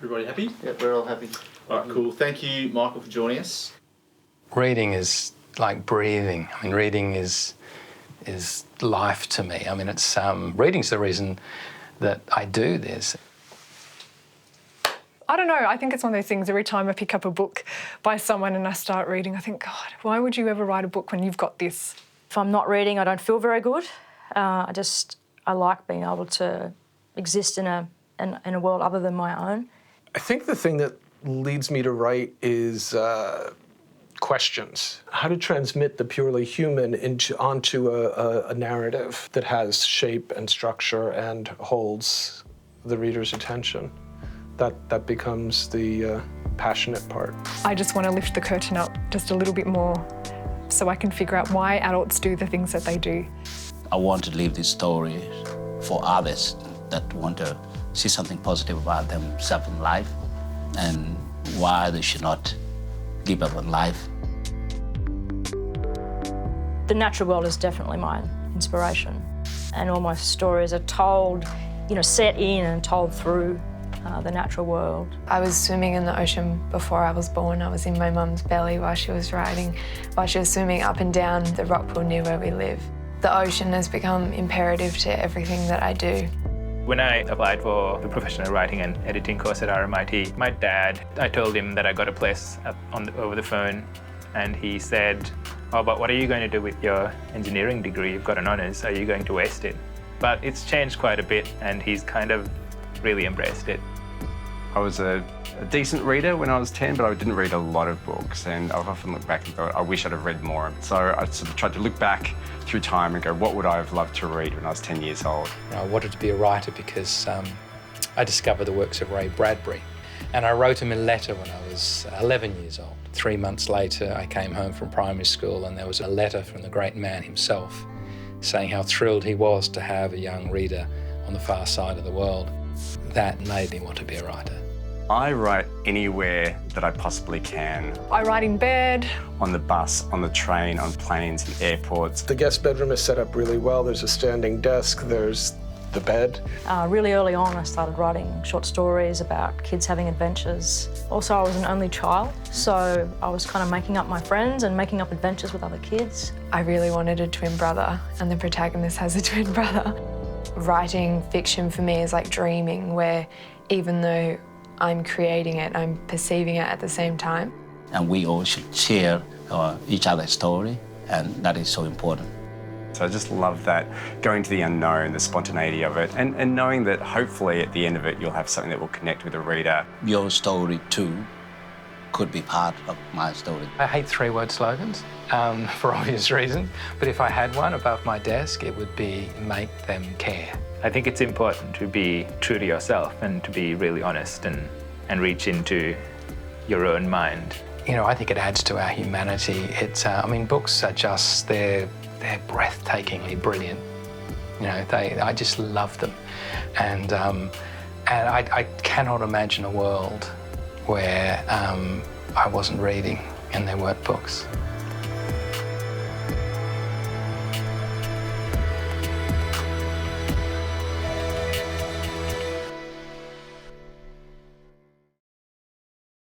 Everybody happy? Yep, we're all happy. All right, cool. Thank you, Michael, for joining us. Reading is like breathing. I mean, reading is life to me. I mean, it's reading's the reason that I do this. I don't know, I think it's one of those things, every time I pick up a book by someone and I start reading, I think, God, why would you ever write a book when you've got this? If I'm not reading, I don't feel very good. I like being able to exist in a world other than my own. I think the thing that leads me to write is questions. How to transmit the purely human onto a narrative that has shape and structure and holds the reader's attention. That becomes the passionate part. I just want to lift the curtain up just a little bit more so I can figure out why adults do the things that they do. I want to leave this story for others that want to see something positive about themselves in life and why they should not give up on life. The natural world is definitely my inspiration, and all my stories are told, set in and told through the natural world. I was swimming in the ocean before I was born. I was in my mum's belly while she was swimming up and down the rock pool near where we live. The ocean has become imperative to everything that I do. When I applied for the professional writing and editing course at RMIT, my dad, I told him that I got a place over the phone, and he said, "Oh, but what are you going to do with your engineering degree? You've got an honours, are you going to waste it?" But it's changed quite a bit, and he's kind of really embraced it. I was a decent reader when I was 10, but I didn't read a lot of books, and I've often looked back and thought, I wish I'd have read more. So I sort of tried to look back through time and go, what would I have loved to read when I was 10 years old? I wanted to be a writer because I discovered the works of Ray Bradbury, and I wrote him a letter when I was 11 years old. 3 months later, I came home from primary school, and there was a letter from the great man himself saying how thrilled he was to have a young reader on the far side of the world. That made me want to be a writer. I write anywhere that I possibly can. I write in bed. On the bus, on the train, on planes and airports. The guest bedroom is set up really well. There's a standing desk, there's the bed. Really early on, I started writing short stories about kids having adventures. Also, I was an only child, so I was kind of making up my friends and making up adventures with other kids. I really wanted a twin brother, and the protagonist has a twin brother. Writing fiction for me is like dreaming, where even though I'm creating it, I'm perceiving it at the same time. And we all should share each other's story, and that is so important. So I just love that, going to the unknown, the spontaneity of it, and knowing that hopefully at the end of it you'll have something that will connect with the reader. Your story too could be part of my story. I hate three-word slogans for obvious reasons, but if I had one above my desk, it would be make them care. I think it's important to be true to yourself and to be really honest and reach into your own mind. I think it adds to our humanity. Books are just, they're breathtakingly brilliant. I just love them. And I cannot imagine a world where I wasn't reading and there weren't books.